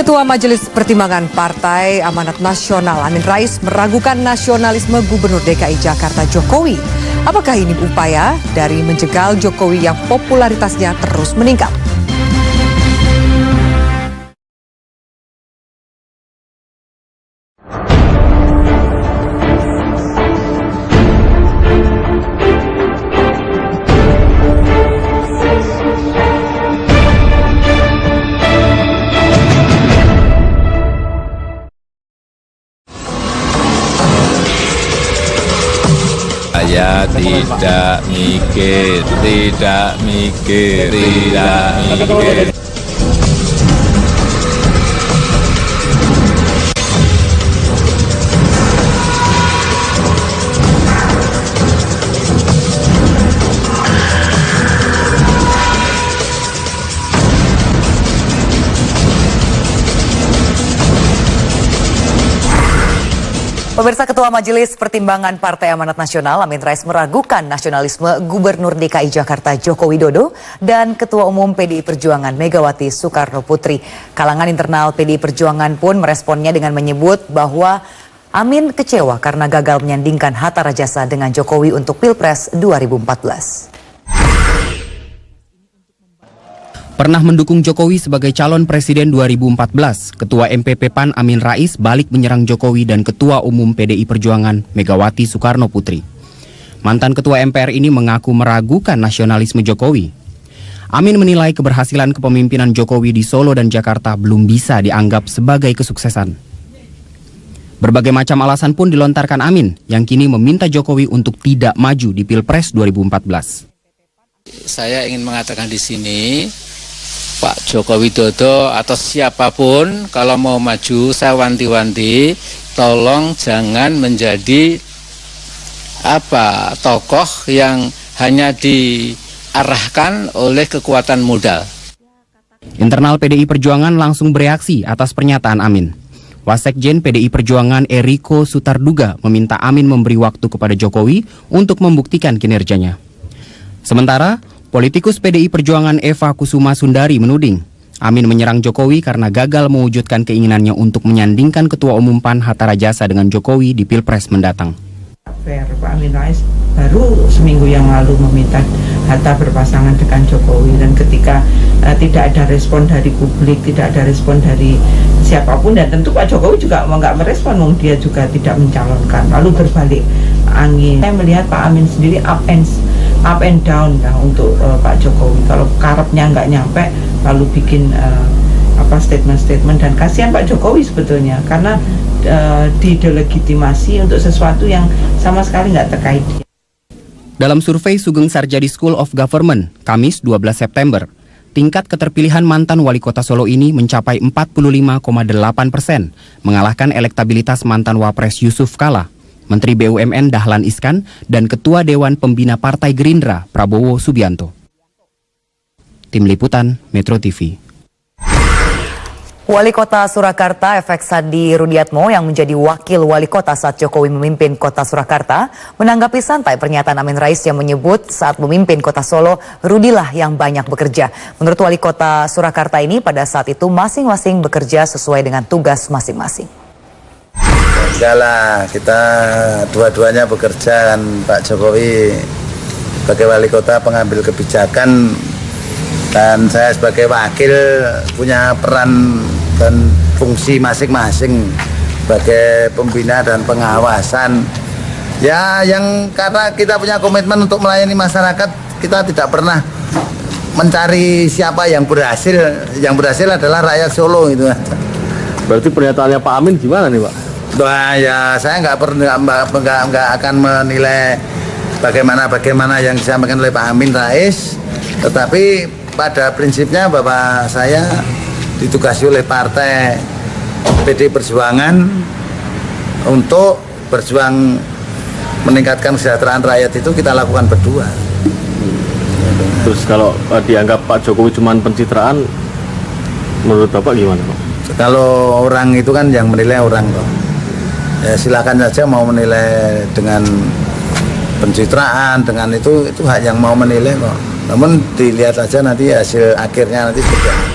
Ketua Majelis Pertimbangan Partai Amanat Nasional Amin Rais meragukan nasionalisme Gubernur DKI Jakarta Jokowi. Apakah ini upaya dari menjegal Jokowi yang popularitasnya terus meningkat? Saya tidak mikir. Pemirsa, Ketua Majelis Pertimbangan Partai Amanat Nasional Amin Rais meragukan nasionalisme Gubernur DKI Jakarta Joko Widodo dan Ketua Umum PDI Perjuangan Megawati Soekarno Putri. Kalangan internal PDI Perjuangan pun meresponnya dengan menyebut bahwa Amin kecewa karena gagal menyandingkan Hatta Rajasa dengan Jokowi untuk Pilpres 2014. Pernah mendukung Jokowi sebagai calon presiden 2014, Ketua MPP PAN Amin Rais balik menyerang Jokowi dan Ketua Umum PDI Perjuangan Megawati Soekarno Putri. Mantan Ketua MPR ini mengaku meragukan nasionalisme Jokowi. Amin menilai keberhasilan kepemimpinan Jokowi di Solo dan Jakarta belum bisa dianggap sebagai kesuksesan. Berbagai macam alasan pun dilontarkan Amin, yang kini meminta Jokowi untuk tidak maju di Pilpres 2014. Saya ingin mengatakan di sini, Pak Joko Widodo atau siapapun kalau mau maju, saya wanti-wanti, tolong jangan menjadi tokoh yang hanya diarahkan oleh kekuatan modal. Internal PDI Perjuangan langsung bereaksi atas pernyataan Amin. Wasekjen PDI Perjuangan Eriko Sutarduga meminta Amin memberi waktu kepada Jokowi untuk membuktikan kinerjanya. Sementara politikus PDI Perjuangan Eva Kusuma Sundari menuding Amin menyerang Jokowi karena gagal mewujudkan keinginannya untuk menyandingkan Ketua Umum PAN Hatta Rajasa dengan Jokowi di Pilpres mendatang. Pak Amin Rais baru seminggu yang lalu meminta Hatta berpasangan dengan Jokowi, dan ketika tidak ada respon dari publik, tidak ada respon dari siapapun, dan tentu Pak Jokowi juga nggak merespon, dia juga tidak mencalonkan, lalu berbalik angin. Saya melihat Pak Amin sendiri up and down untuk Pak Jokowi. Kalau karepnya nggak nyampe, lalu bikin statement-statement, dan kasihan Pak Jokowi sebetulnya karena didelegitimasi untuk sesuatu yang sama sekali nggak terkait dia. Dalam survei Sugeng Sarjadi School of Government, Kamis 12 September, tingkat keterpilihan mantan wali kota Solo ini mencapai 45,8%, mengalahkan elektabilitas mantan Wapres Yusuf Kala, Menteri BUMN Dahlan Iskan, dan Ketua Dewan Pembina Partai Gerindra Prabowo Subianto. Tim Liputan Metro TV. Wali Kota Surakarta Efek Sandi Rudiatmo yang menjadi wakil wali kota saat Jokowi memimpin Kota Surakarta menanggapi santai pernyataan Amin Rais yang menyebut saat memimpin Kota Solo, Rudilah yang banyak bekerja. Menurut wali kota Surakarta ini, pada saat itu masing-masing bekerja sesuai dengan tugas masing-masing. Enggak lah, kita dua-duanya bekerja, kan Pak Jokowi sebagai wali kota pengambil kebijakan, dan saya sebagai wakil punya peran dan fungsi masing-masing sebagai pembina dan pengawasan. Ya, yang karena kita punya komitmen untuk melayani masyarakat, kita tidak pernah mencari siapa yang berhasil. Yang berhasil adalah rakyat Solo itu. Berarti pernyataannya Pak Amin gimana nih, Pak? Wah, ya saya nggak akan menilai bagaimana yang disampaikan oleh Pak Amin Rais, tetapi pada prinsipnya bahwa saya ditugasi oleh partai PDI Perjuangan untuk berjuang meningkatkan kesejahteraan rakyat, itu kita lakukan berdua. Terus kalau dianggap Pak Jokowi cuma pencitraan, menurut Bapak gimana, Pak? Kalau orang itu kan yang menilai orang kok. Ya silakan saja mau menilai dengan pencitraan, dengan itu hak yang mau menilai kok. Namun dilihat aja nanti hasil akhirnya nanti seperti apa.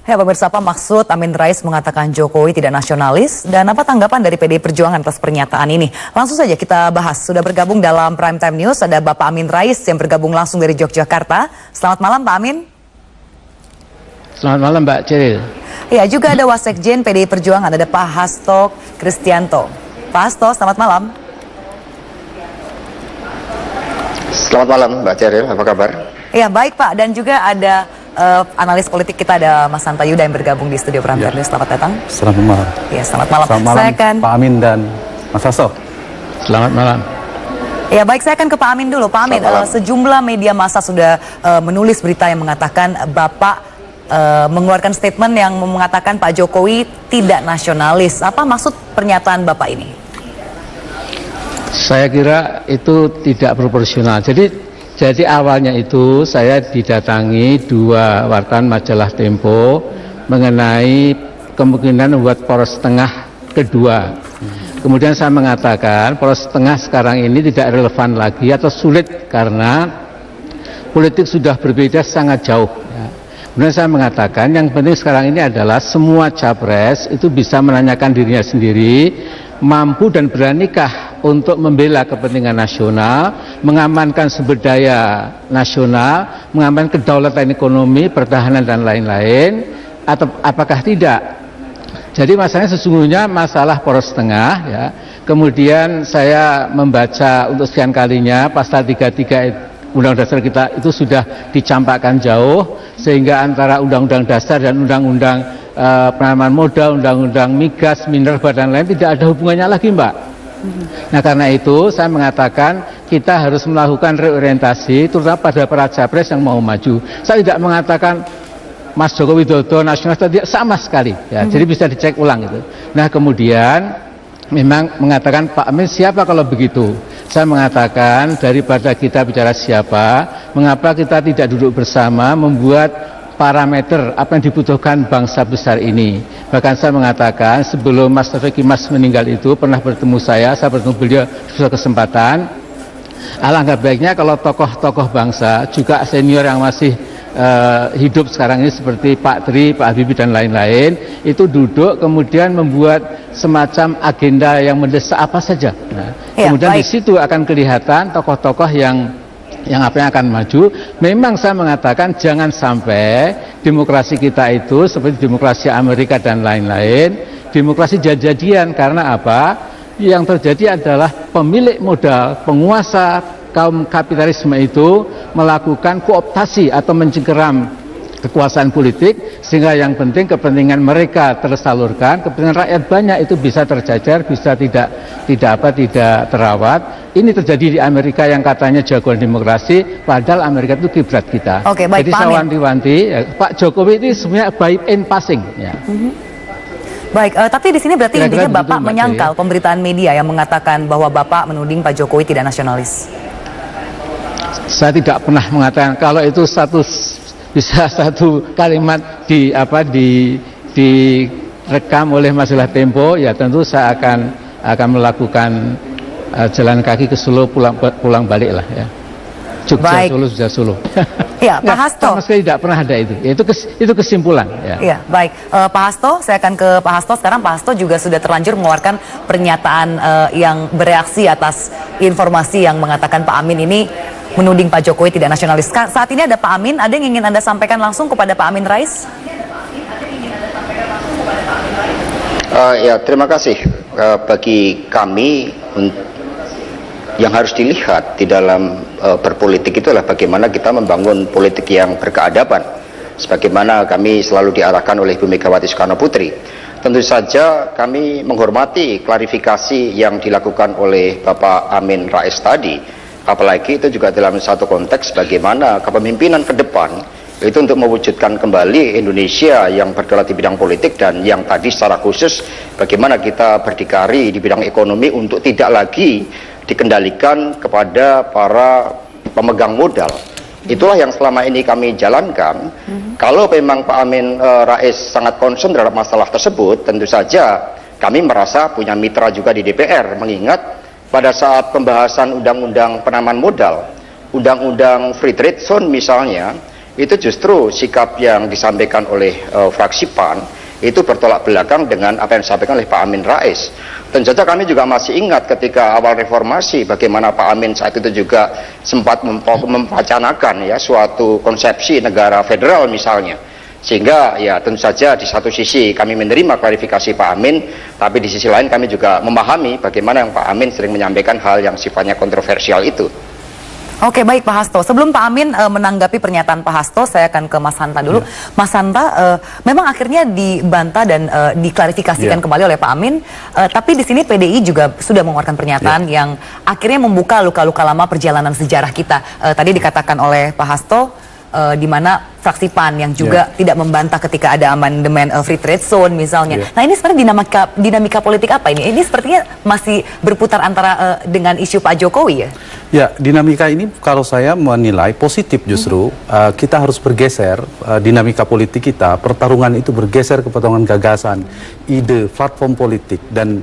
Ya pemirsa, apa maksud Amin Rais mengatakan Jokowi tidak nasionalis dan apa tanggapan dari PDI Perjuangan atas pernyataan ini? Langsung saja kita bahas. Sudah bergabung dalam Prime Time News ada Bapak Amin Rais yang bergabung langsung dari Yogyakarta. Selamat malam Pak Amin. Selamat malam Mbak Ceril. Ya, juga ada Wasekjen PDI Perjuangan, ada Pak Hasto Kristianto. Pak Hasto, selamat malam. Selamat malam Mbak Ceril, apa kabar? Ya baik Pak, dan juga ada analis politik kita, ada Mas Hanta Yuda yang bergabung di studio Prime Time News. Selamat datang. Selamat malam. Ya, selamat malam. Selamat malam Saya akan... Pak Amin dan Mas Hasto. Selamat malam. Ya baik, saya akan ke Pak Amin dulu. Pak Amin, sejumlah media massa sudah menulis berita yang mengatakan Bapak mengeluarkan statement yang mengatakan Pak Jokowi tidak nasionalis. Apa maksud pernyataan Bapak ini? Saya kira itu tidak proporsional. Jadi awalnya itu saya didatangi dua wartawan majalah Tempo mengenai kemungkinan membuat poros tengah kedua. Kemudian saya mengatakan poros tengah sekarang ini tidak relevan lagi atau sulit karena politik sudah berbeda sangat jauh. Kemudian saya mengatakan yang penting sekarang ini adalah semua capres itu bisa menanyakan dirinya sendiri, mampu dan beranikah untuk membela kepentingan nasional, mengamankan sumber daya nasional, mengamankan kedaulatan ekonomi, pertahanan dan lain-lain, atau apakah tidak. Jadi masalahnya sesungguhnya masalah poros tengah ya. Kemudian saya membaca untuk sekian kalinya pasal 33 Undang-Undang Dasar kita itu sudah dicampakkan jauh, sehingga antara Undang-Undang Dasar dan Undang-Undang penanaman modal, Undang-Undang migas, minerba dan lain tidak ada hubungannya lagi Mbak. Nah karena itu saya mengatakan kita harus melakukan reorientasi terutama pada para capres yang mau maju. Saya tidak mengatakan Mas Joko Widodo nasionalis, tidak sama sekali ya. Jadi bisa dicek ulang itu. Nah kemudian memang mengatakan Pak Amin siapa kalau begitu. Saya mengatakan daripada kita bicara siapa, mengapa kita tidak duduk bersama membuat parameter apa yang dibutuhkan bangsa besar ini. Bahkan saya mengatakan sebelum Mas Taufik Kimas meninggal itu pernah bertemu saya bertemu beliau di suatu kesempatan. Alangkah baiknya kalau tokoh-tokoh bangsa juga senior yang masih hidup sekarang ini seperti Pak Tri, Pak Habibie dan lain-lain itu duduk kemudian membuat semacam agenda yang mendesak apa saja. Nah, kemudian di situ akan kelihatan tokoh-tokoh yang akan maju. Memang saya mengatakan jangan sampai demokrasi kita itu seperti demokrasi Amerika dan lain-lain, demokrasi jadi-jadian. Karena apa? Yang terjadi adalah pemilik modal, penguasa kaum kapitalisme itu melakukan kooptasi atau mencengkeram kekuasaan politik, sehingga yang penting kepentingan mereka tersalurkan, kepentingan rakyat banyak itu bisa terjajar, bisa tidak terawat. Ini terjadi di Amerika yang katanya jagoan demokrasi, padahal Amerika itu kiblat kita. Oke, baik, jadi saya wanti-wanti Pak Jokowi ini sebenarnya by in passing ya. Baik, tapi di sini berarti intinya Bapak menyangkal pemberitaan media yang mengatakan bahwa Bapak menuding Pak Jokowi tidak nasionalis. Saya tidak pernah mengatakan kalau itu bisa satu kalimat direkam oleh majalah Tempo, ya tentu saya akan melakukan jalan kaki ke Solo pulang balik lah ya. Jogja, Solo, sudah Solo. Ya, Pak Hasto. Sama sekali tidak pernah ada itu. Itu kesimpulan. Ya. Iya, baik. Pak Hasto, saya akan ke Pak Hasto. Sekarang Pak Hasto juga sudah terlanjur mengeluarkan pernyataan yang bereaksi atas informasi yang mengatakan Pak Amin ini menuding Pak Jokowi tidak nasionalis. Saat ini ada Pak Amin, ada yang ingin Anda sampaikan langsung kepada Pak Amin Rais? Ya, terima kasih. Bagi kami yang harus dilihat di dalam berpolitik itu adalah bagaimana kita membangun politik yang berkeadaban, sebagaimana kami selalu diarahkan oleh Ibu Megawati Soekarno Putri. Tentu saja kami menghormati klarifikasi yang dilakukan oleh Bapak Amin Rais tadi, apalagi itu juga dalam satu konteks bagaimana kepemimpinan ke depan itu untuk mewujudkan kembali Indonesia yang berdaulat di bidang politik, dan yang tadi secara khusus bagaimana kita berdikari di bidang ekonomi untuk tidak lagi dikendalikan kepada para pemegang modal. Itulah yang selama ini kami jalankan. Kalau memang Pak Amin Rais sangat concern terhadap masalah tersebut, tentu saja kami merasa punya mitra juga di DPR, mengingat pada saat pembahasan undang-undang penanaman modal, undang-undang free trade zone misalnya, itu justru sikap yang disampaikan oleh fraksi PAN itu bertolak belakang dengan apa yang disampaikan oleh Pak Amin Rais. Tentu saja kami juga masih ingat ketika awal reformasi bagaimana Pak Amin saat itu juga sempat memwacanakan ya suatu konsepsi negara federal misalnya. Sehingga ya tentu saja di satu sisi kami menerima klarifikasi Pak Amin, tapi di sisi lain kami juga memahami bagaimana yang Pak Amin sering menyampaikan hal yang sifatnya kontroversial itu. Oke, baik Pak Hasto. Sebelum Pak Amin menanggapi pernyataan Pak Hasto, saya akan ke Mas Hanta dulu. Ya. Mas Hanta, memang akhirnya dibantah dan diklarifikasikan kembali oleh Pak Amin. Tapi di sini PDI juga sudah mengeluarkan pernyataan yang akhirnya membuka luka-luka lama perjalanan sejarah kita. Tadi dikatakan oleh Pak Hasto, di mana fraksi PAN yang juga tidak membantah ketika ada amandemen free trade zone misalnya. Nah ini sebenarnya dinamika politik apa ini? Ini sepertinya masih berputar antara dengan isu Pak Jokowi ya? Ya, dinamika ini kalau saya menilai positif justru. Kita harus bergeser dinamika politik kita, pertarungan itu bergeser ke pertarungan gagasan, ide, platform politik, dan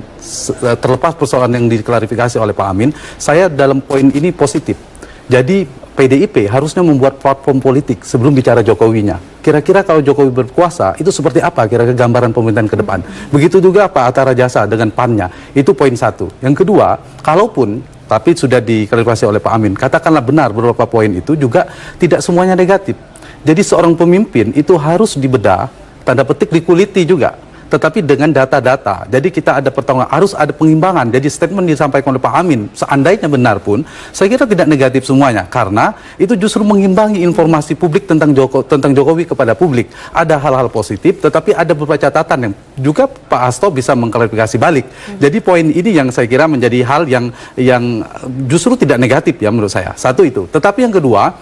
terlepas persoalan yang diklarifikasi oleh Pak Amin, saya dalam poin ini positif. Jadi PDIP harusnya membuat platform politik sebelum bicara Jokowinya. Kira-kira kalau Jokowi berkuasa, itu seperti apa kira-kira gambaran pemerintahan ke depan. Begitu juga Pak Hatta Rajasa dengan PAN-nya. Itu poin satu. Yang kedua, kalaupun, tapi sudah diklarifikasi oleh Pak Amin, katakanlah benar beberapa poin itu juga tidak semuanya negatif. Jadi seorang pemimpin itu harus dibedah, tanda petik dikuliti juga. Tetapi dengan data-data, jadi kita ada pertolongan, harus ada pengimbangan. Jadi statement disampaikan oleh Pak Amin, seandainya benar pun, saya kira tidak negatif semuanya, karena itu justru mengimbangi informasi publik tentang Jokowi kepada publik. Ada hal-hal positif, tetapi ada beberapa catatan yang juga Pak Hasto bisa mengklarifikasi balik. Jadi poin ini yang saya kira menjadi hal yang justru tidak negatif ya menurut saya. Satu itu. Tetapi yang kedua,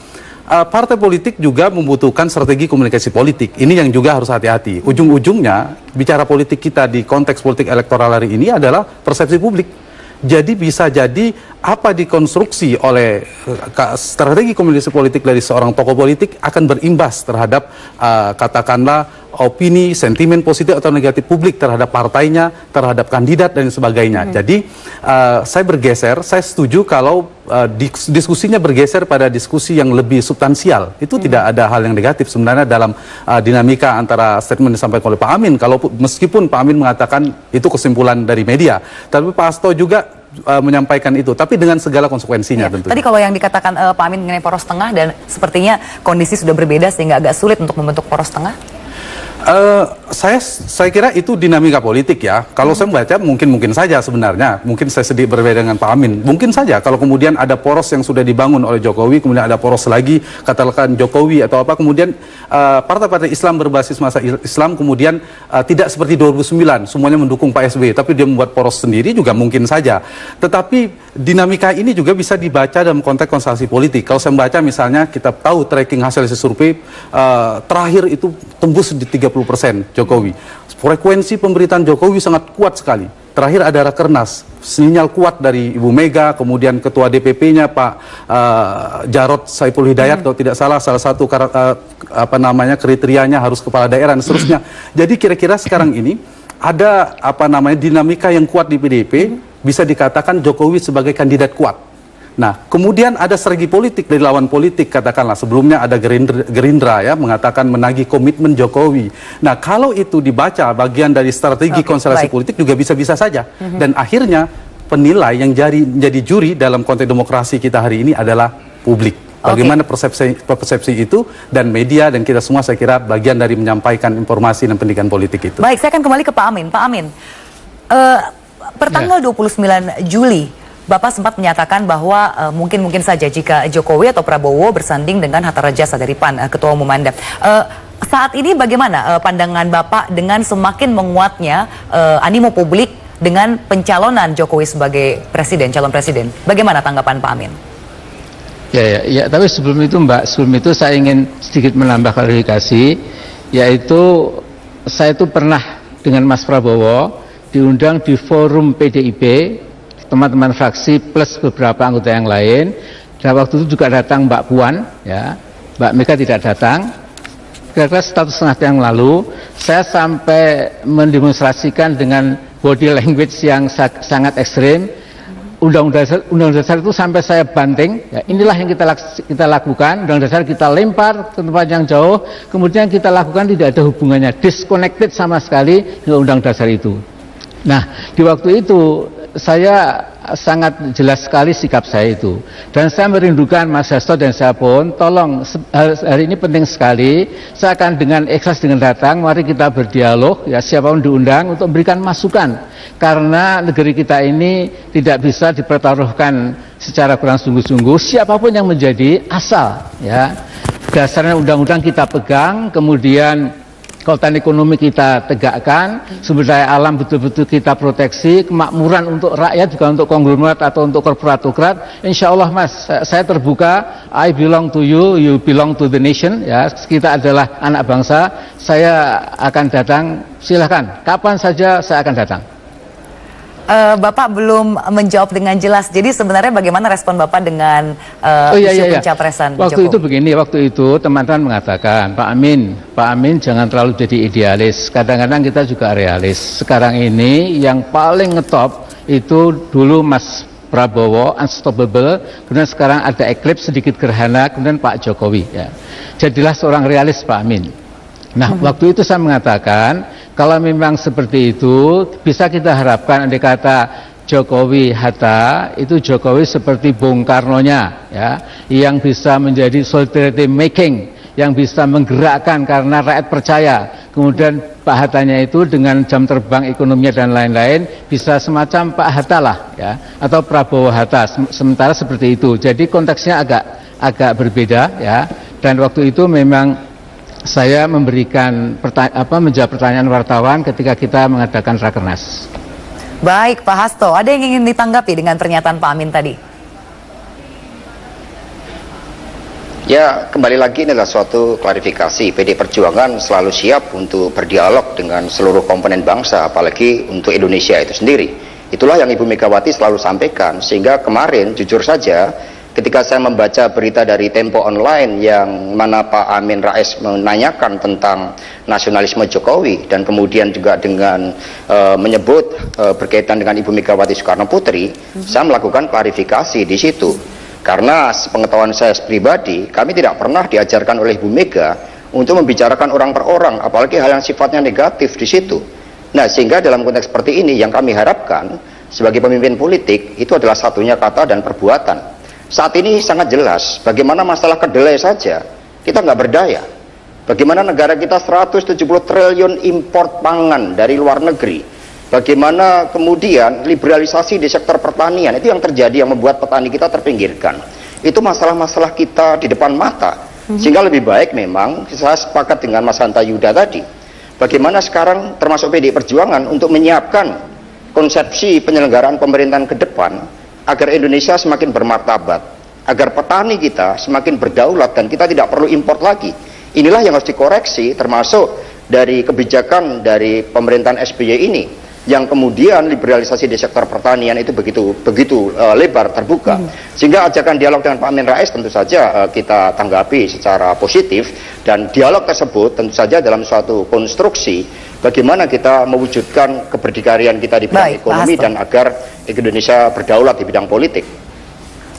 partai politik juga membutuhkan strategi komunikasi politik. Ini yang juga harus hati-hati. Ujung-ujungnya, bicara politik kita di konteks politik elektoral hari ini adalah persepsi publik. Jadi bisa jadi apa dikonstruksi oleh strategi komunikasi politik dari seorang tokoh politik akan berimbas terhadap katakanlah opini, sentimen positif atau negatif publik terhadap partainya, terhadap kandidat dan sebagainya. Jadi saya bergeser, saya setuju kalau diskusinya bergeser pada diskusi yang lebih substansial. Itu tidak ada hal yang negatif sebenarnya dalam dinamika antara statement disampaikan oleh Pak Amin. Kalau meskipun Pak Amin mengatakan itu kesimpulan dari media, tapi Pak Hasto juga menyampaikan itu, tapi dengan segala konsekuensinya tentunya. Tadi kalau yang dikatakan Pak Amin mengenai poros tengah dan sepertinya kondisi sudah berbeda sehingga agak sulit untuk membentuk poros tengah. Saya kira itu dinamika politik ya. Kalau saya membaca mungkin saja sebenarnya, mungkin saya sedikit berbeda dengan Pak Amin. Mungkin saja kalau kemudian ada poros yang sudah dibangun oleh Jokowi, kemudian ada poros lagi, katakan Jokowi atau apa, kemudian partai-partai Islam berbasis masa Islam kemudian tidak seperti 2009 semuanya mendukung Pak SBY, tapi dia membuat poros sendiri juga mungkin saja. Tetapi dinamika ini juga bisa dibaca dalam konteks konstelasi politik. Kalau saya membaca misalnya kita tahu tracking hasil survei terakhir itu tembus di 30% Jokowi. Frekuensi pemberitaan Jokowi sangat kuat sekali. Terakhir ada Rakernas, sinyal kuat dari Ibu Mega, kemudian Ketua DPP-nya Pak Jarod Saiful Hidayat, kalau tidak salah satu kriterianya harus kepala daerah dan seterusnya. Jadi kira-kira sekarang ini ada dinamika yang kuat di PDIP, bisa dikatakan Jokowi sebagai kandidat kuat. Nah, kemudian ada strategi politik dari lawan politik, katakanlah sebelumnya ada Gerindra ya mengatakan menagih komitmen Jokowi. Nah, kalau itu dibaca bagian dari strategi konstelasi politik juga bisa-bisa saja. Dan akhirnya penilai yang menjadi juri dalam konteks demokrasi kita hari ini adalah publik. Bagaimana persepsi itu, dan media dan kita semua saya kira bagian dari menyampaikan informasi dan pendidikan politik itu. Baik, saya akan kembali ke Pak Amin. Pak Amin, pertanggal 29 Juli Bapak sempat menyatakan bahwa mungkin saja jika Jokowi atau Prabowo bersanding dengan Hatta Rajasa dari PAN, Ketua Umum Anda. Saat ini bagaimana pandangan Bapak dengan semakin menguatnya animo publik dengan pencalonan Jokowi sebagai presiden, calon presiden? Bagaimana tanggapan Pak Amin? Ya, tapi sebelum itu saya ingin sedikit menambah klarifikasi, yaitu saya itu pernah dengan Mas Prabowo diundang di forum PDIP, teman-teman fraksi plus beberapa anggota yang lain. Dan waktu itu juga datang Mbak Puan, ya, Mbak Mega tidak datang. Kira-kira setengah yang lalu, saya sampai mendemonstrasikan dengan body language yang sangat ekstrim, Undang-undang dasar itu sampai saya banting, ya inilah yang kita lakukan. Undang dasar kita lempar ke tempat yang jauh, kemudian kita lakukan tidak ada hubungannya, disconnected sama sekali dengan undang dasar itu. Nah, di waktu itu saya sangat jelas sekali sikap saya itu, dan saya merindukan Mas Hasto dan saya pun, tolong hari ini penting sekali, saya akan dengan ikhlas dengan datang, mari kita berdialog, ya siapapun diundang untuk memberikan masukan, karena negeri kita ini tidak bisa dipertaruhkan secara kurang sungguh-sungguh, siapapun yang menjadi asal, ya dasarnya undang-undang kita pegang, kemudian kekuatan ekonomi kita tegakkan, sumber daya alam betul-betul kita proteksi, kemakmuran untuk rakyat juga untuk konglomerat atau untuk korporat-korporat. Insya Allah Mas, saya terbuka. I belong to you, you belong to the nation. Ya, kita adalah anak bangsa. Saya akan datang. Silahkan, kapan saja saya akan datang. Bapak belum menjawab dengan jelas. Jadi sebenarnya bagaimana respon Bapak dengan isu pencapresan Waktu Jokowi? itu begini, waktu itu teman-teman mengatakan, Pak Amin jangan terlalu jadi idealis. Kadang-kadang kita juga realis. Sekarang ini yang paling ngetop itu dulu Mas Prabowo, unstoppable, kemudian sekarang ada eclipse sedikit gerhana, kemudian Pak Jokowi. Ya. Jadilah seorang realis Pak Amin. Nah, waktu itu saya mengatakan, kalau memang seperti itu, bisa kita harapkan andai kata Jokowi Hatta, itu Jokowi seperti Bung Karno-nya, ya, yang bisa menjadi solidarity making, yang bisa menggerakkan karena rakyat percaya. Kemudian Pak Hattanya itu dengan jam terbang ekonominya dan lain-lain, bisa semacam Pak Hatta lah, ya, atau Prabowo Hatta, sementara seperti itu. Jadi konteksnya agak berbeda, ya, dan waktu itu memang saya memberikan menjawab pertanyaan wartawan ketika kita mengadakan Rakernas. Baik, Pak Hasto, ada yang ingin ditanggapi dengan pernyataan Pak Amin tadi? Ya, kembali lagi ini adalah suatu klarifikasi. PD Perjuangan selalu siap untuk berdialog dengan seluruh komponen bangsa, apalagi untuk Indonesia itu sendiri. Itulah yang Ibu Megawati selalu sampaikan, sehingga kemarin jujur saja ketika saya membaca berita dari Tempo Online yang mana Pak Amin Rais menanyakan tentang nasionalisme Jokowi dan kemudian juga dengan menyebut berkaitan dengan Ibu Megawati Soekarno Putri, saya melakukan klarifikasi di situ. Karena sepengetahuan saya pribadi, kami tidak pernah diajarkan oleh Ibu Mega untuk membicarakan orang per orang, apalagi hal yang sifatnya negatif di situ. Nah, sehingga dalam konteks seperti ini yang kami harapkan sebagai pemimpin politik itu adalah satunya kata dan perbuatan. Saat ini sangat jelas bagaimana masalah kedelai saja kita nggak berdaya. Bagaimana negara kita 170 triliun import pangan dari luar negeri. Bagaimana kemudian liberalisasi di sektor pertanian itu yang terjadi yang membuat petani kita terpinggirkan. Itu masalah-masalah kita di depan mata. Sehingga lebih baik memang saya sepakat dengan Mas Hanta Yuda tadi. Bagaimana sekarang termasuk PDI Perjuangan untuk menyiapkan konsepsi penyelenggaraan pemerintahan ke depan agar Indonesia semakin bermartabat, agar petani kita semakin berdaulat dan kita tidak perlu import lagi. Inilah yang harus dikoreksi, termasuk dari kebijakan dari pemerintahan SBY ini, yang kemudian liberalisasi di sektor pertanian itu begitu lebar terbuka. Sehingga ajakan dialog dengan Pak Amin Rais tentu saja kita tanggapi secara positif, dan dialog tersebut tentu saja dalam suatu konstruksi bagaimana kita mewujudkan keberdikarian kita di bidang ekonomi dan agar Indonesia berdaulat di bidang politik.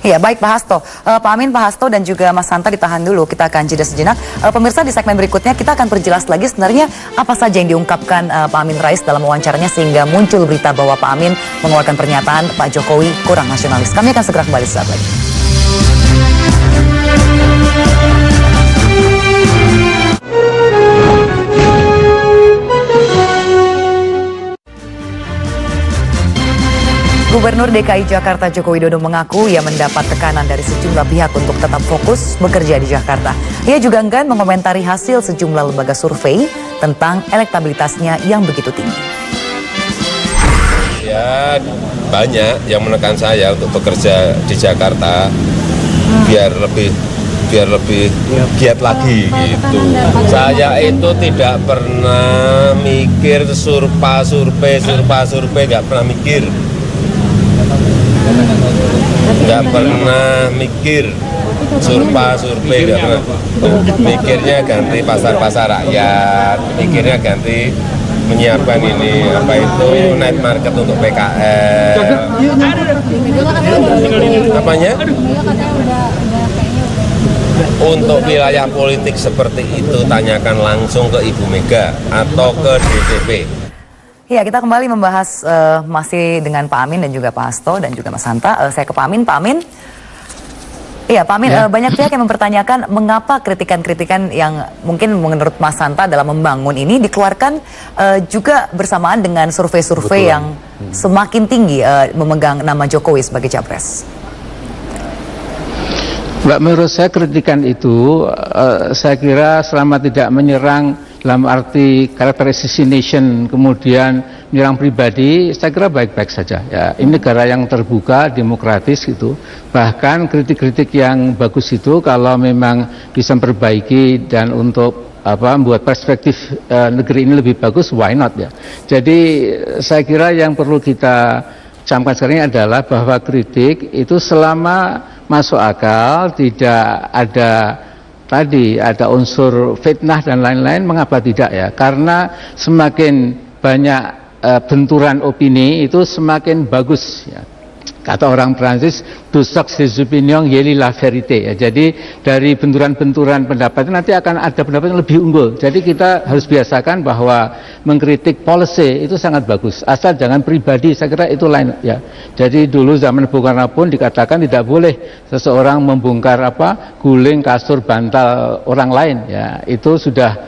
Ya, baik Pak Hasto. Pak Amin, Pak Hasto dan juga Mas Hanta ditahan dulu. Kita akan jeda sejenak. Pemirsa, di segmen berikutnya kita akan perjelas lagi sebenarnya apa saja yang diungkapkan Pak Amin Rais dalam wawancaranya sehingga muncul berita bahwa Pak Amin mengeluarkan pernyataan Pak Jokowi kurang nasionalis. Kami akan segera kembali sesaat lagi. Gubernur DKI Jakarta Joko Widodo mengaku ia mendapat tekanan dari sejumlah pihak untuk tetap fokus bekerja di Jakarta. Ia juga enggan mengomentari hasil sejumlah lembaga survei tentang elektabilitasnya yang begitu tinggi. Ya, banyak yang menekan saya untuk bekerja di Jakarta biar lebih giat lagi gitu. Saya itu tidak pernah mikir survei, nggak pernah mikir. Nggak pernah mikir survei, nggak pernah. Mikirnya ganti pasar rakyat, mikirnya ganti menyiapkan ini apa itu night market untuk PKL. Apanya? Untuk wilayah politik seperti itu tanyakan langsung ke Ibu Mega atau ke DPP. Ya, kita kembali membahas masih dengan Pak Amin dan juga Pak Hasto dan juga Mas Hanta. Saya ke Pak Amin. Pak Amin, iya Pak Amin, banyak pihak yang mempertanyakan mengapa kritikan-kritikan yang mungkin menurut Mas Hanta dalam membangun ini dikeluarkan juga bersamaan dengan survei-survei yang semakin tinggi memegang nama Jokowi sebagai capres. Mbak, menurut saya kritikan itu saya kira selama tidak menyerang dalam arti karakter assassination kemudian menyerang pribadi, saya kira baik-baik saja. Ya, ini negara yang terbuka, demokratis gitu. Bahkan kritik-kritik yang bagus itu kalau memang bisa memperbaiki dan untuk membuat perspektif negeri ini lebih bagus, why not ya. Jadi saya kira yang perlu kita camkan sekarang ini adalah bahwa kritik itu selama masuk akal, tidak ada unsur fitnah dan lain-lain, mengapa tidak ya? Karena semakin banyak benturan opini itu semakin bagus ya. Kata orang Prancis, deux sacs des opinions yeli la vérité ya. Jadi dari benturan-benturan pendapat nanti akan ada pendapat yang lebih unggul. Jadi kita harus biasakan bahwa mengkritik policy itu sangat bagus. Asal jangan pribadi, saya kira itu lain ya. Jadi dulu zaman Bung Karno pun dikatakan tidak boleh seseorang membongkar guling kasur bantal orang lain ya. Itu sudah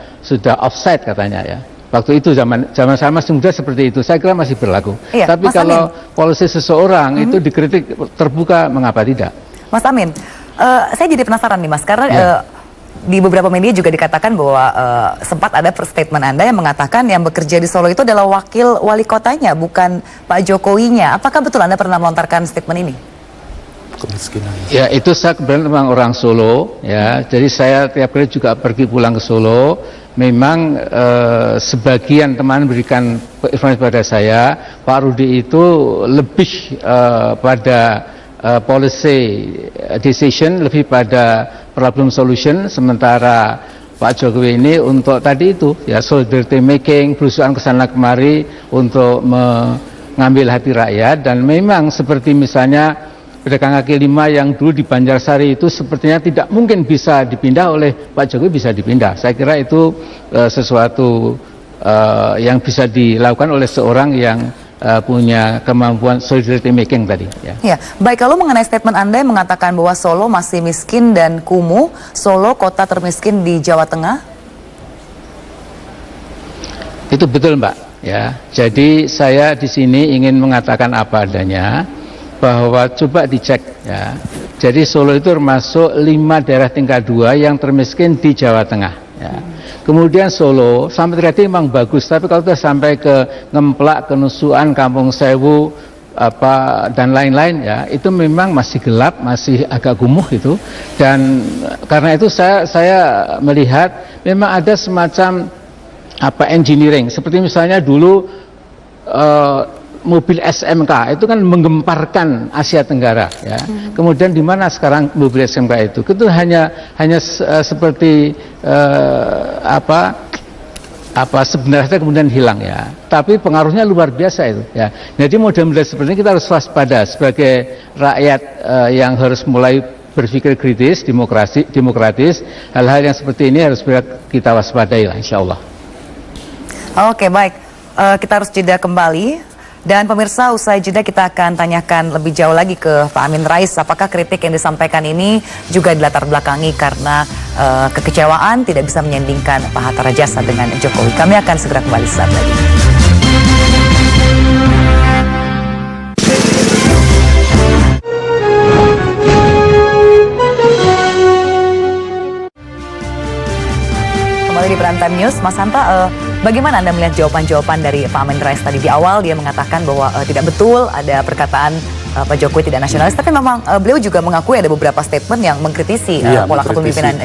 offside katanya ya. Waktu itu zaman saya masih muda seperti itu, saya kira masih berlaku. Iya, tapi Mas kalau Amin, polisi seseorang itu dikritik terbuka, mengapa tidak? Mas Amin, saya jadi penasaran nih Mas, karena di beberapa media juga dikatakan bahwa sempat ada statement Anda yang mengatakan yang bekerja di Solo itu adalah wakil wali kotanya, bukan Pak Jokowinya. Apakah betul Anda pernah melontarkan statement ini? Ya, itu saya kebetulan memang orang Solo ya, jadi saya tiap kali juga pergi pulang ke Solo. Memang sebagian teman berikan informasi pada saya, Pak Rudi itu lebih pada policy decision, lebih pada problem solution, sementara Pak Jokowi ini untuk tadi itu ya solidarity making, berusaha kesana kemari untuk mengambil hati rakyat. Dan memang seperti misalnya pedagang kaki lima yang dulu di Banjarsari itu sepertinya tidak mungkin bisa dipindah, oleh Pak Jokowi bisa dipindah. Saya kira itu sesuatu yang bisa dilakukan oleh seorang yang punya kemampuan solidarity making tadi. Ya, baik, kalau mengenai statement Anda yang mengatakan bahwa Solo masih miskin dan kumuh, Solo kota termiskin di Jawa Tengah? Itu betul Mbak. Ya, jadi saya di sini ingin mengatakan apa adanya, bahwa coba dicek ya. Jadi Solo itu termasuk 5 daerah tingkat 2 yang termiskin di Jawa Tengah ya. Kemudian Solo sampai tadi memang bagus, tapi kalau sudah sampai ke Ngemplak, ke Nusukan, Kampung Sewu dan lain-lain ya, itu memang masih gelap, masih agak kumuh itu. Dan karena itu saya melihat memang ada semacam engineering, seperti misalnya dulu mobil SMK itu kan menggemparkan Asia Tenggara ya. Kemudian di mana sekarang mobil SMK itu? Itu hanya seperti sebenarnya kemudian hilang ya. Tapi pengaruhnya luar biasa itu ya. Jadi model-model seperti ini kita harus waspada sebagai rakyat yang harus mulai berpikir kritis, demokratis. Hal-hal yang seperti ini harus kita waspadai lah, insya Allah. Oke, baik. Kita harus jeda kembali. Dan pemirsa, usai jeda kita akan tanyakan lebih jauh lagi ke Pak Amin Rais, apakah kritik yang disampaikan ini juga dilatar belakangi karena kekecewaan tidak bisa menyandingkan Pak Hatta Rajasa dengan Jokowi. Kami akan segera kembali sesaat lagi. Kembali di Prime Time News, Mas Hanta, bagaimana Anda melihat jawaban-jawaban dari Pak Amin Rais tadi? Di awal dia mengatakan bahwa tidak betul ada perkataan Pak Jokowi tidak nasionalis, tapi memang beliau juga mengakui ada beberapa statement yang mengkritisi pola kepemimpinan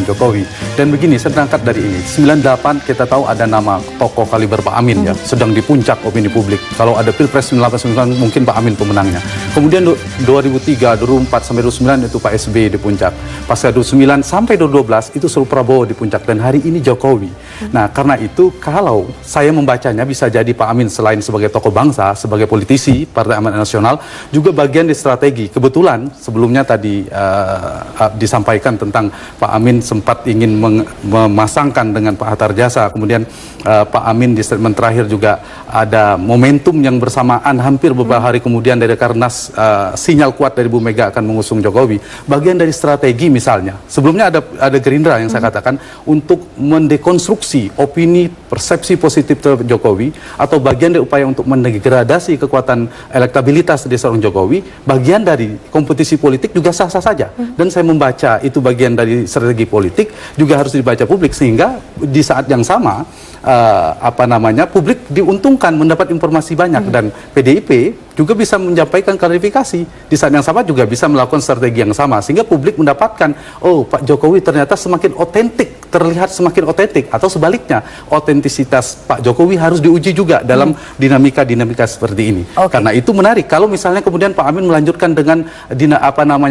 Jokowi. Dan begini, saya berangkat dari ini. 98 kita tahu ada nama tokoh kaliber Pak Amin ya, sedang di puncak opini publik. Kalau ada Pilpres 1999 mungkin Pak Amin pemenangnya. Kemudian 2003, 2004 sampai 2009 itu Pak SBY di puncak. Pasca 2009 sampai 2012 itu selalu Prabowo di puncak, dan hari ini Jokowi. Nah, karena itu kalau saya membacanya bisa jadi Pak Amin selain sebagai tokoh bangsa, sebagai politisi Partai Amanat Nasional, juga bagian di strategi. Kebetulan sebelumnya tadi disampaikan tentang Pak Amin sempat ingin memasangkan dengan Pak Hatta Rajasa, kemudian Pak Amin di statement terakhir juga ada momentum yang bersamaan hampir beberapa hari kemudian dari karena sinyal kuat dari Bu Mega akan mengusung Jokowi. Bagian dari strategi misalnya, sebelumnya ada Gerindra yang saya katakan untuk mendekonstruksi opini persepsi positif terhadap Jokowi, atau bagian dari upaya untuk mendegradasi kekuatan elektabilitas di seorang Jokowi, bagian dari kompetisi politik juga sah-sah saja. Dan saya membaca itu bagian dari strategi politik, juga harus dibaca publik, sehingga di saat yang sama publik diuntungkan mendapat informasi banyak, dan PDIP juga bisa menyampaikan klarifikasi di saat yang sama, juga bisa melakukan strategi yang sama, sehingga publik mendapatkan, oh Pak Jokowi ternyata semakin otentik, terlihat semakin otentik, atau sebaliknya otentisitas Pak Jokowi harus diuji juga dalam dinamika seperti ini. Karena itu menarik kalau misalnya kemudian Pak Amin melanjutkan dengan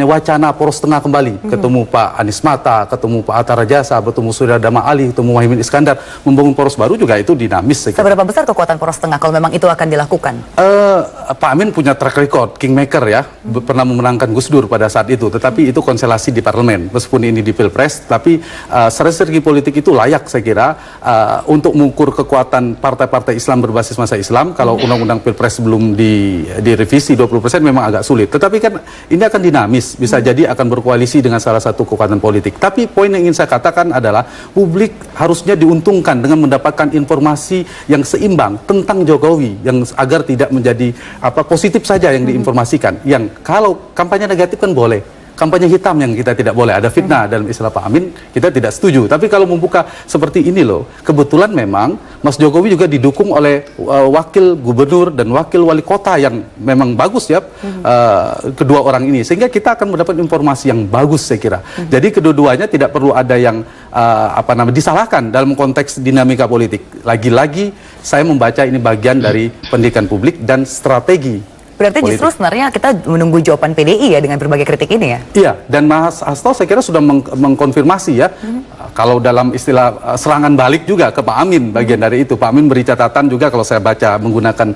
wacana poros tengah kembali, ketemu Pak Anies Mata, ketemu Pak Hatta Rajasa, bertemu Surya Dharma Ali, ketemu Muhaimin Iskandar, membangun poros baru, juga itu dinamis. Seberapa besar kekuatan poros tengah kalau memang itu akan dilakukan? Pak Amin punya track record, kingmaker ya, pernah memenangkan Gus Dur pada saat itu, tetapi itu konstelasi di parlemen, meskipun ini di Pilpres, tapi strategi politik itu layak saya kira untuk mengukur kekuatan partai-partai Islam berbasis masa Islam. Kalau undang-undang Pilpres belum direvisi 20% memang agak sulit, tetapi kan ini akan dinamis, bisa jadi akan berkoalisi dengan salah satu kekuatan politik. Tapi poin yang ingin saya katakan adalah publik harusnya diuntungkan dengan mendapatkan informasi yang seimbang tentang Jokowi, yang agar tidak menjadi positif saja yang diinformasikan. Yang kalau kampanye negatif kan boleh, kampanye hitam yang kita tidak boleh, ada fitnah dalam istilah Pak Amin, kita tidak setuju. Tapi kalau membuka seperti ini loh, kebetulan memang Mas Jokowi juga didukung oleh wakil gubernur dan wakil wali kota yang memang bagus ya, kedua orang ini, sehingga kita akan mendapat informasi yang bagus saya kira. Jadi kedua-duanya tidak perlu ada yang disalahkan dalam konteks dinamika politik. Lagi-lagi saya membaca ini bagian dari pendidikan publik dan strategi. Berarti justru sebenarnya kita menunggu jawaban PDI ya dengan berbagai kritik ini ya? Iya, dan Mas Hasto saya kira sudah mengkonfirmasi ya, kalau dalam istilah serangan balik juga ke Pak Amin, bagian dari itu. Pak Amin beri catatan juga kalau saya baca menggunakan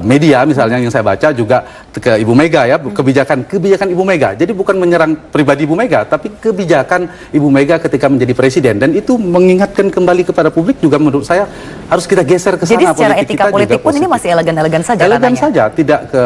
media misalnya yang saya baca juga ke Ibu Mega ya, kebijakan Ibu Mega. Jadi bukan menyerang pribadi Ibu Mega, tapi kebijakan Ibu Mega ketika menjadi presiden, dan itu mengingatkan kembali kepada publik juga menurut saya harus kita geser ke sana. Jadi secara etika politik pun ini masih elegan-elegan saja. Elegan saja, tidak ke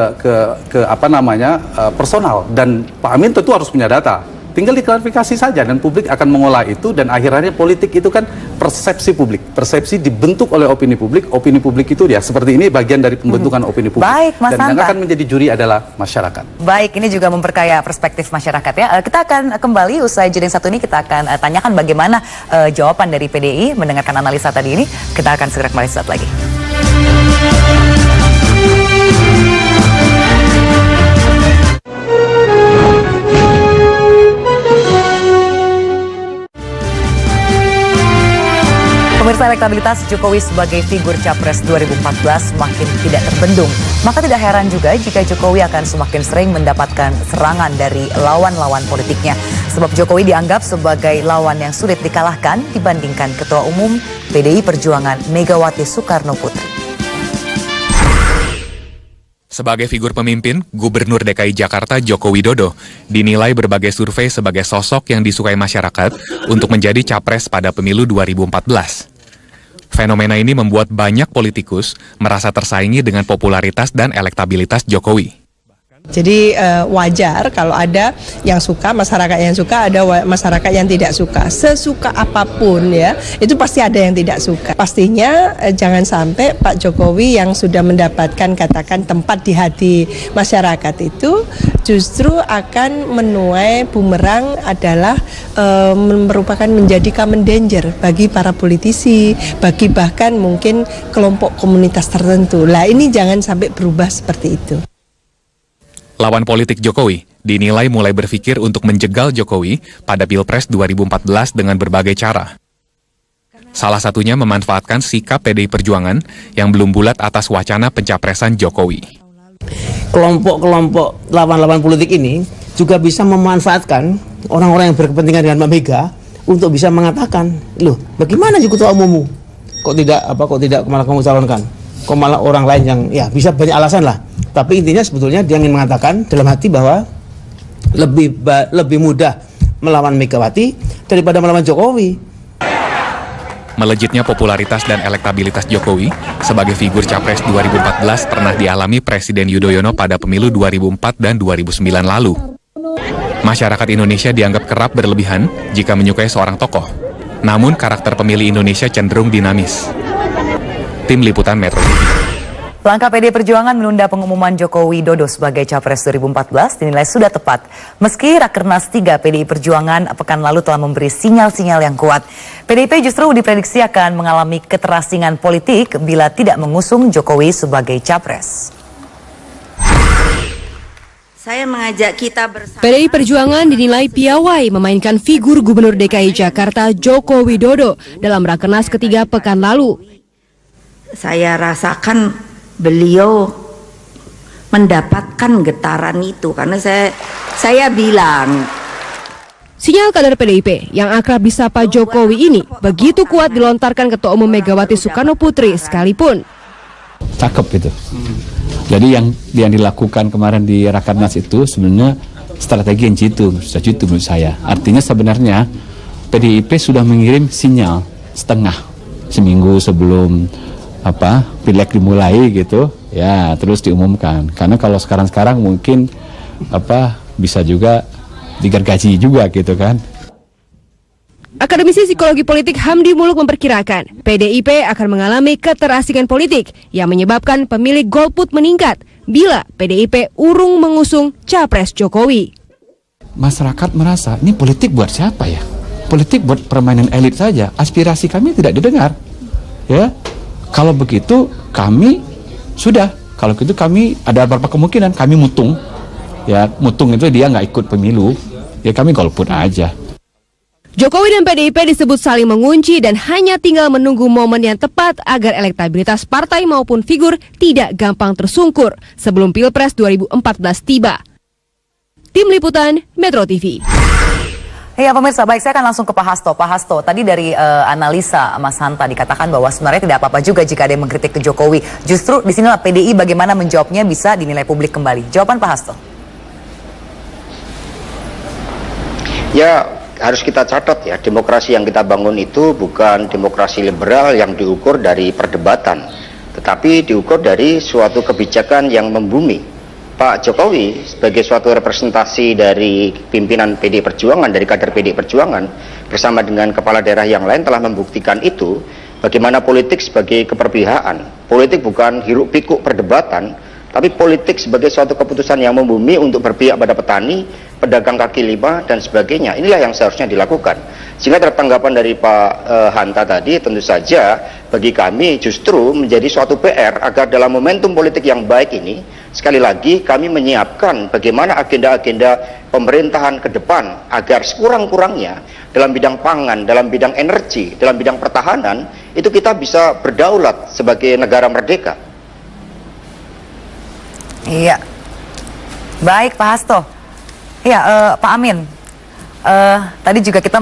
personal, dan Pak Amin tentu harus punya data, tinggal diklarifikasi saja dan publik akan mengolah itu, dan akhirnya politik itu kan persepsi publik, persepsi dibentuk oleh opini publik itu ya seperti ini bagian dari pembentukan opini publik. Baik, Mas dan yang akan menjadi juri adalah masyarakat. Baik, ini juga memperkaya perspektif masyarakat ya. Kita akan kembali usai jeda yang satu ini, kita akan tanyakan bagaimana jawaban dari PDI mendengarkan analisa tadi ini. Kita akan segera kembali saat lagi. Pemirsa, elektabilitas Jokowi sebagai figur Capres 2014 semakin tidak terbendung. Maka tidak heran juga jika Jokowi akan semakin sering mendapatkan serangan dari lawan-lawan politiknya. Sebab Jokowi dianggap sebagai lawan yang sulit dikalahkan dibandingkan Ketua Umum PDI Perjuangan Megawati Soekarno Putri. Sebagai figur pemimpin, Gubernur DKI Jakarta Joko Widodo dinilai berbagai survei sebagai sosok yang disukai masyarakat untuk menjadi capres pada pemilu 2014. Fenomena ini membuat banyak politikus merasa tersaingi dengan popularitas dan elektabilitas Jokowi. Jadi wajar kalau ada yang suka, masyarakat yang suka, ada masyarakat yang tidak suka. Sesuka apapun ya, itu pasti ada yang tidak suka. Pastinya jangan sampai Pak Jokowi yang sudah mendapatkan katakan tempat di hati masyarakat itu justru akan menuai bumerang, adalah merupakan menjadi common danger bagi para politisi, bagi bahkan mungkin kelompok komunitas tertentu. Lah ini jangan sampai berubah seperti itu. Lawan politik Jokowi dinilai mulai berpikir untuk menjegal Jokowi pada Pilpres 2014 dengan berbagai cara. Salah satunya memanfaatkan sikap PDI Perjuangan yang belum bulat atas wacana pencapresan Jokowi. Kelompok-kelompok lawan-lawan politik ini juga bisa memanfaatkan orang-orang yang berkepentingan dengan Mbak Mega untuk bisa mengatakan, loh, bagaimana juga ketua umummu? Kok tidak malah kamu calonkan? Kok malah orang lain yang ya bisa banyak alasan lah. Tapi intinya sebetulnya dia ingin mengatakan dalam hati bahwa lebih mudah melawan Megawati daripada melawan Jokowi. Melejitnya popularitas dan elektabilitas Jokowi sebagai figur Capres 2014 pernah dialami Presiden Yudhoyono pada pemilu 2004 dan 2009 lalu. Masyarakat Indonesia dianggap kerap berlebihan jika menyukai seorang tokoh. Namun karakter pemilih Indonesia cenderung dinamis. Tim Liputan Metro TV. Langkah PDI Perjuangan menunda pengumuman Joko Widodo sebagai Capres 2014 dinilai sudah tepat. Meski Rakernas 3 PDI Perjuangan pekan lalu telah memberi sinyal-sinyal yang kuat. PDIP justru diprediksi akan mengalami keterasingan politik bila tidak mengusung Jokowi sebagai Capres. Saya mengajak kita bersama. PDI Perjuangan dinilai piawai memainkan figur Gubernur DKI Jakarta Joko Widodo dalam Rakernas ketiga pekan lalu. Saya rasakan beliau mendapatkan getaran itu karena saya bilang. Sinyal kader PDIP yang akrab disapa Jokowi ini begitu kuat dilontarkan Ketua Umum Megawati Soekarno Putri sekalipun. Cakep itu. Jadi yang dilakukan kemarin di Rakernas itu sebenarnya strategi yang jitu menurut saya. Artinya sebenarnya PDIP sudah mengirim sinyal setengah seminggu sebelum pileg dimulai gitu, ya terus diumumkan. Karena kalau sekarang mungkin bisa juga digergaji juga gitu kan. Akademisi Psikologi Politik Hamdi Muluk memperkirakan PDIP akan mengalami keterasingan politik yang menyebabkan pemilih golput meningkat bila PDIP urung mengusung Capres Jokowi. Masyarakat merasa ini politik buat siapa ya? Politik buat permainan elit saja. Aspirasi kami tidak didengar. Ya. Kalau begitu kami sudah, kalau gitu kami ada beberapa kemungkinan kami mutung. Ya, mutung itu dia nggak ikut pemilu. Ya kami golput aja. Jokowi dan PDIP disebut saling mengunci dan hanya tinggal menunggu momen yang tepat agar elektabilitas partai maupun figur tidak gampang tersungkur sebelum Pilpres 2014 tiba. Tim Liputan Metro TV. Ya pemirsa, baik saya akan langsung ke Pak Hasto. Pak Hasto, tadi dari analisa Mas Hanta dikatakan bahwa sebenarnya tidak apa-apa juga jika ada yang mengkritik ke Jokowi. Justru di sinilah PDI bagaimana menjawabnya bisa dinilai publik kembali. Jawaban Pak Hasto. Ya, harus kita catat ya, demokrasi yang kita bangun itu bukan demokrasi liberal yang diukur dari perdebatan, tetapi diukur dari suatu kebijakan yang membumi. Pak Jokowi sebagai suatu representasi dari pimpinan PDI Perjuangan, dari kader PDI Perjuangan bersama dengan kepala daerah yang lain telah membuktikan itu, bagaimana politik sebagai keperpihakan. Politik bukan hiruk pikuk perdebatan, tapi politik sebagai suatu keputusan yang membumi untuk berpihak pada petani, pedagang kaki lima dan sebagainya. Inilah yang seharusnya dilakukan. Sehingga tanggapan dari Pak Hanta tadi tentu saja bagi kami justru menjadi suatu PR agar dalam momentum politik yang baik ini sekali lagi kami menyiapkan bagaimana agenda-agenda pemerintahan ke depan agar sekurang-kurangnya dalam bidang pangan, dalam bidang energi, dalam bidang pertahanan itu kita bisa berdaulat sebagai negara merdeka. Iya. Baik Pak Hasto. Ya, Pak Amin, tadi juga kita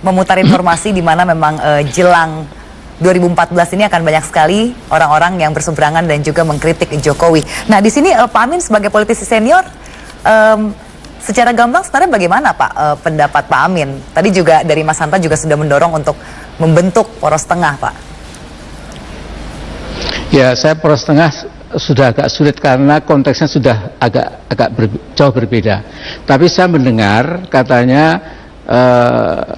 memutar informasi di mana memang jelang 2014 ini akan banyak sekali orang-orang yang berseberangan dan juga mengkritik Jokowi. Nah, di sini Pak Amin sebagai politisi senior, secara gamblang sebenarnya bagaimana Pak pendapat Pak Amin? Tadi juga dari Mas Hanta juga sudah mendorong untuk membentuk poros tengah, Pak. Ya, saya poros tengah sudah agak sulit karena konteksnya sudah jauh berbeda. Tapi saya mendengar katanya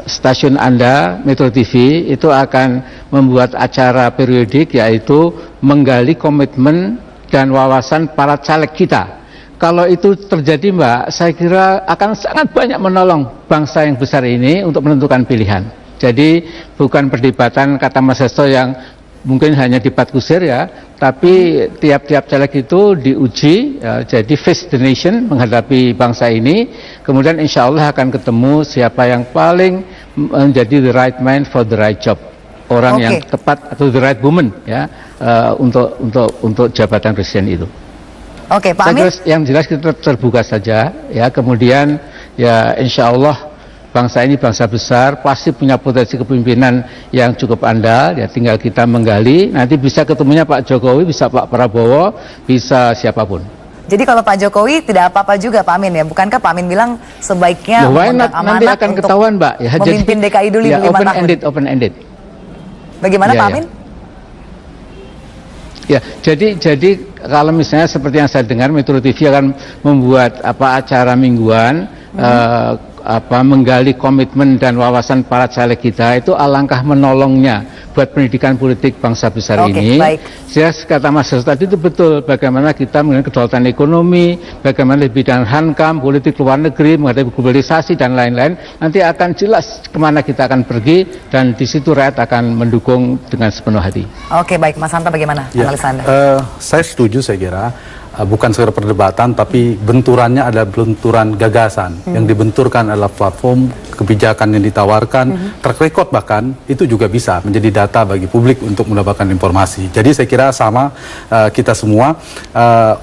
stasiun Anda, Metro TV, itu akan membuat acara periodik yaitu menggali komitmen dan wawasan para caleg kita. Kalau itu terjadi Mbak, saya kira akan sangat banyak menolong bangsa yang besar ini untuk menentukan pilihan. Jadi bukan perdebatan kata Mas Hasto yang mungkin hanya debat kusir ya, tapi tiap-tiap caleg itu diuji, jadi face the nation menghadapi bangsa ini, kemudian insya Allah akan ketemu siapa yang paling menjadi the right man for the right job, orang yang tepat atau the right woman ya untuk jabatan presiden itu. Oke, Pak Amin. Yang jelas kita terbuka saja ya, kemudian ya insya Allah bangsa ini bangsa besar, pasti punya potensi kepemimpinan yang cukup andal, ya tinggal kita menggali, nanti bisa ketemunya Pak Jokowi, bisa Pak Prabowo, bisa siapapun. Jadi kalau Pak Jokowi tidak apa-apa juga Pak Amin ya, bukankah Pak Amin bilang sebaiknya mengundang Amanat nanti akan untuk ketahuan Mbak ya, memimpin jadi, DKI dulu ya, 5 tahun? Open-ended. Bagaimana Pak Amin? Ya, jadi kalau misalnya seperti yang saya dengar, Metro TV akan membuat acara mingguan, menggali komitmen dan wawasan para caleg kita, itu alangkah menolongnya buat pendidikan politik bangsa besar ini. Baik. Kata Mas Hasto tadi itu betul, bagaimana kita mengenai kedaulatan ekonomi, bagaimana di bidang hankam, politik luar negeri, menghadapi globalisasi dan lain-lain, nanti akan jelas kemana kita akan pergi, dan di situ rakyat akan mendukung dengan sepenuh hati. Oke, baik Mas Hanta, bagaimana analisa Anda? Saya setuju, saya kira bukan sekedar perdebatan, tapi benturannya adalah benturan gagasan. Yang dibenturkan adalah platform, kebijakan yang ditawarkan, track record bahkan, itu juga bisa menjadi data bagi publik untuk mendapatkan informasi. Jadi saya kira sama kita semua,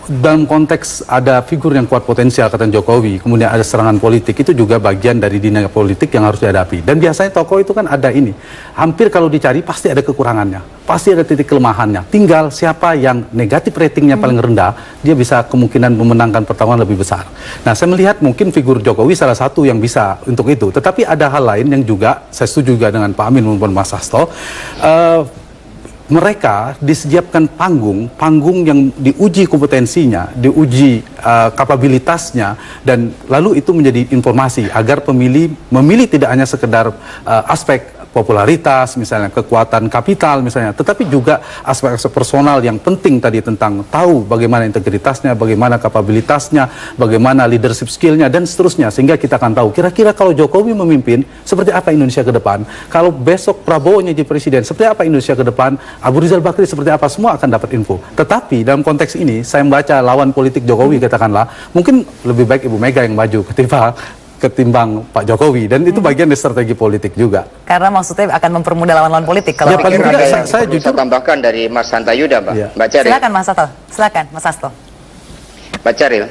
dalam konteks ada figur yang kuat potensial, kata Jokowi, kemudian ada serangan politik, itu juga bagian dari dinamika politik yang harus dihadapi. Dan biasanya tokoh itu kan ada ini, hampir kalau dicari pasti ada kekurangannya, pasti ada titik kelemahannya. Tinggal siapa yang negatif ratingnya paling rendah, dia bisa kemungkinan memenangkan pertarungan lebih besar. Nah, saya melihat mungkin figur Jokowi salah satu yang bisa untuk itu. Tetapi ada hal lain yang juga, saya setuju juga dengan Pak Amin maupun Mas Hasto, mereka disediakan panggung yang diuji kompetensinya, diuji kapabilitasnya, dan lalu itu menjadi informasi agar pemilih memilih tidak hanya sekedar aspek popularitas, misalnya kekuatan kapital misalnya, tetapi juga aspek-aspek personal yang penting tadi, tentang tahu bagaimana integritasnya, bagaimana kapabilitasnya, bagaimana leadership skillnya, dan seterusnya, sehingga kita akan tahu kira-kira kalau Jokowi memimpin seperti apa Indonesia ke depan, kalau besok Prabowo jadi presiden seperti apa Indonesia ke depan, Abu Rizal Bakri seperti apa, semua akan dapat info. Tetapi dalam konteks ini saya membaca lawan politik Jokowi, katakanlah mungkin lebih baik Ibu Mega yang maju ketimbang Pak Jokowi, dan itu bagian dari strategi politik juga. Karena maksudnya akan mempermudah lawan-lawan politik. Kalau paling tidak saya jujur tambahkan dari Mas Hanta Yuda, Mbak Ceril. Silakan Mas Hasto. Silakan Mas Hasto. Mbak Ceril,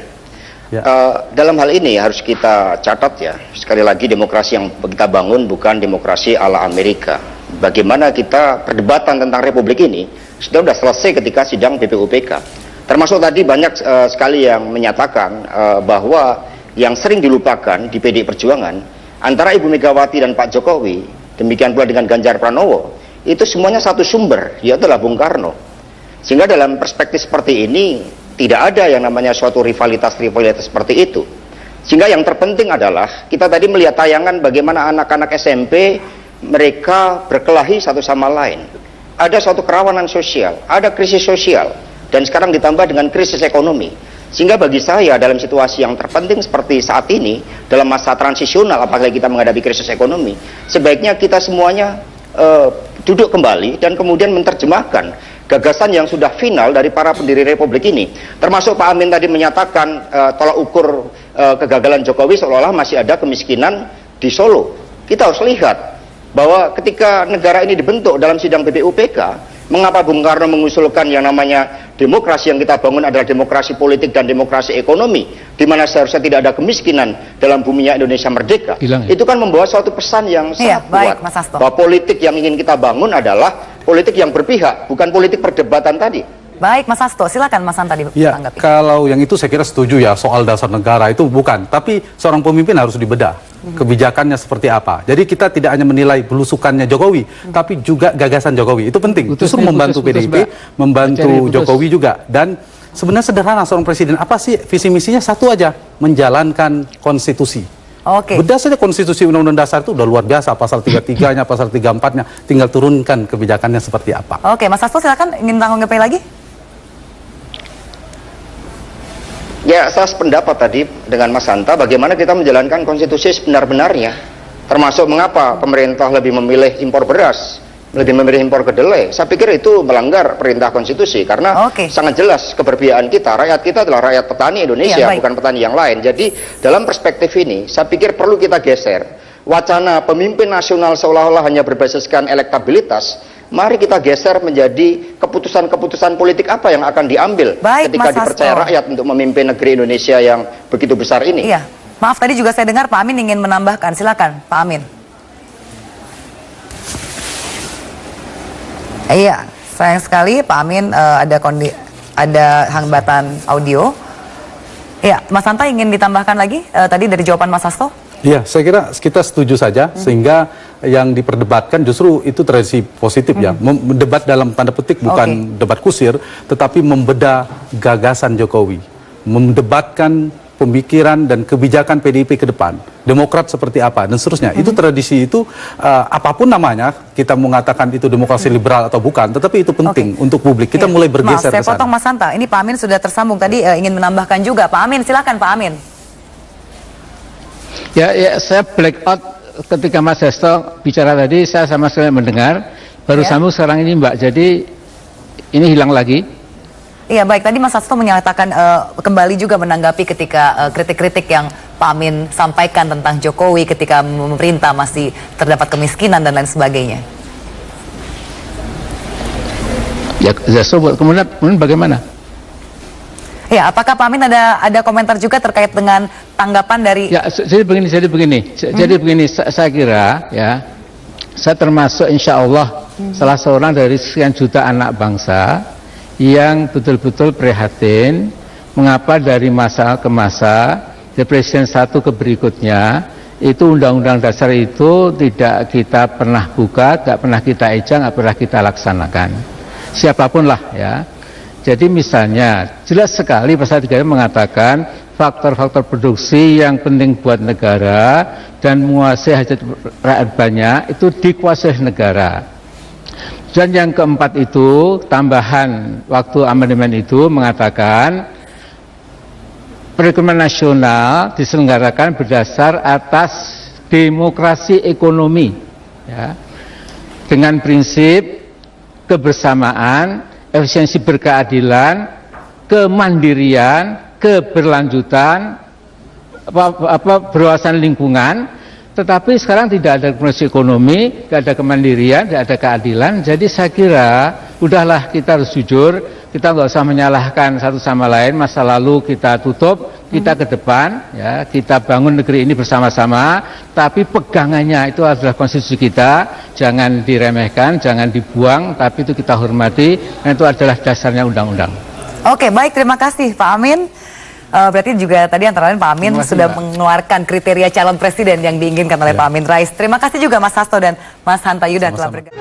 dalam hal ini harus kita catat ya, sekali lagi demokrasi yang kita bangun bukan demokrasi ala Amerika. Bagaimana kita perdebatan tentang republik ini sudah selesai ketika sidang BPUPK. Termasuk tadi banyak sekali yang menyatakan bahwa yang sering dilupakan di PDI Perjuangan antara Ibu Megawati dan Pak Jokowi, demikian pula dengan Ganjar Pranowo, itu semuanya satu sumber, yaitu adalah Bung Karno. Sehingga dalam perspektif seperti ini tidak ada yang namanya suatu rivalitas seperti itu. Sehingga yang terpenting adalah kita tadi melihat tayangan bagaimana anak-anak SMP mereka berkelahi satu sama lain. Ada suatu kerawanan sosial, ada krisis sosial, dan sekarang ditambah dengan krisis ekonomi. Sehingga bagi saya dalam situasi yang terpenting seperti saat ini, dalam masa transisional apalagi kita menghadapi krisis ekonomi, sebaiknya kita semuanya duduk kembali dan kemudian menerjemahkan gagasan yang sudah final dari para pendiri republik ini. Termasuk Pak Amin tadi menyatakan tolak ukur kegagalan Jokowi seolah-olah masih ada kemiskinan di Solo. Kita harus lihat bahwa ketika negara ini dibentuk dalam sidang BPUPK, mengapa Bung Karno mengusulkan yang namanya demokrasi yang kita bangun adalah demokrasi politik dan demokrasi ekonomi, di mana seharusnya tidak ada kemiskinan dalam buminya Indonesia merdeka. Itu kan membawa suatu pesan yang sangat kuat, bahwa politik yang ingin kita bangun adalah politik yang berpihak, bukan politik perdebatan tadi. Baik, Mas Hasto, silakan Mas Hanta ditanggapi. Kalau yang itu saya kira setuju ya, soal dasar negara itu bukan, tapi seorang pemimpin harus dibedah kebijakannya seperti apa. Jadi kita tidak hanya menilai belusukannya Jokowi, tapi juga gagasan Jokowi. Itu penting. Justru membantu PDIP, membantu Jokowi juga. Dan sebenarnya sederhana seorang presiden, apa sih visi misinya? Satu aja, menjalankan konstitusi. Bedah saja konstitusi Undang-Undang Dasar itu udah luar biasa, pasal 33-nya, pasal 34-nya, tinggal turunkan kebijakannya seperti apa. Oke, Mas Hasto silakan, ingin tanggapi lagi? Ya, saya sependapat tadi dengan Mas Hanta, bagaimana kita menjalankan konstitusi sebenar-benarnya, termasuk mengapa pemerintah lebih memilih impor beras lebih memilih impor kedelai. Saya pikir itu melanggar perintah konstitusi karena sangat jelas keberpihakan kita, rakyat kita adalah rakyat petani Indonesia, bukan petani yang lain. Jadi dalam perspektif ini saya pikir perlu kita geser wacana pemimpin nasional seolah-olah hanya berbasiskan elektabilitas. Mari kita geser menjadi keputusan-keputusan politik apa yang akan diambil ketika dipercaya rakyat untuk memimpin negeri Indonesia yang begitu besar ini. Iya, maaf tadi juga saya dengar Pak Amin ingin menambahkan, silakan Pak Amin. Iya, sayang sekali Pak Amin ada hambatan audio. Iya, Mas Hanta ingin ditambahkan lagi tadi dari jawaban Mas Hasto? Iya, saya kira kita setuju saja sehingga yang diperdebatkan justru itu tradisi positif ya. Debat dalam tanda petik bukan debat kusir, tetapi membedah gagasan Jokowi, mendebatkan pemikiran dan kebijakan PDIP ke depan, Demokrat seperti apa dan seterusnya. Itu tradisi itu apapun namanya, kita mengatakan itu demokrasi liberal atau bukan, tetapi itu penting untuk publik. Kita mulai bergeser ke sana. Saya potong Mas Hanta. Ini Pak Amin sudah tersambung tadi ingin menambahkan juga. Pak Amin, silakan Pak Amin. Ya, saya black out ketika Mas Hasto bicara tadi, saya sama sekali mendengar. Baru sambung sekarang ini Mbak, jadi ini hilang lagi. Iya baik, tadi Mas Hasto menyatakan kembali juga menanggapi ketika kritik-kritik yang Pak Amin sampaikan tentang Jokowi ketika memerintah masih terdapat kemiskinan dan lain sebagainya. Ya, kemudian bagaimana? Ya, apakah Pak Amin ada komentar juga terkait dengan tanggapan dari? Ya, jadi begini, saya kira ya, saya termasuk insya Allah salah seorang dari sekian juta anak bangsa yang betul-betul prihatin mengapa dari masa ke masa, dari presiden satu ke berikutnya, itu undang-undang dasar itu tidak kita pernah buka, tidak pernah kita ejang, tidak pernah kita laksanakan. Siapapun lah ya. Jadi misalnya, jelas sekali pasal 3 mengatakan faktor-faktor produksi yang penting buat negara dan menguasai hajat rakyat banyak itu dikuasai negara. Dan yang keempat itu, tambahan waktu amandemen itu mengatakan perekonomian nasional diselenggarakan berdasar atas demokrasi ekonomi ya, dengan prinsip kebersamaan, efisiensi berkeadilan, kemandirian, keberlanjutan, berwawasan lingkungan. Tetapi sekarang tidak ada kondisi ekonomi, tidak ada kemandirian, tidak ada keadilan. Jadi saya kira udahlah kita harus jujur, kita nggak usah menyalahkan satu sama lain. Masa lalu kita tutup, kita ke depan, ya kita bangun negeri ini bersama-sama. Tapi pegangannya itu adalah konstitusi kita, jangan diremehkan, jangan dibuang, tapi itu kita hormati. Dan itu adalah dasarnya undang-undang. Oke, baik, terima kasih Pak Amin. Berarti juga tadi antara lain Pak Amin sudah mengeluarkan kriteria calon presiden yang diinginkan oleh Pak Amin Rais. Terima kasih juga Mas Hasto dan Mas Hanta Yuda telah bergabung.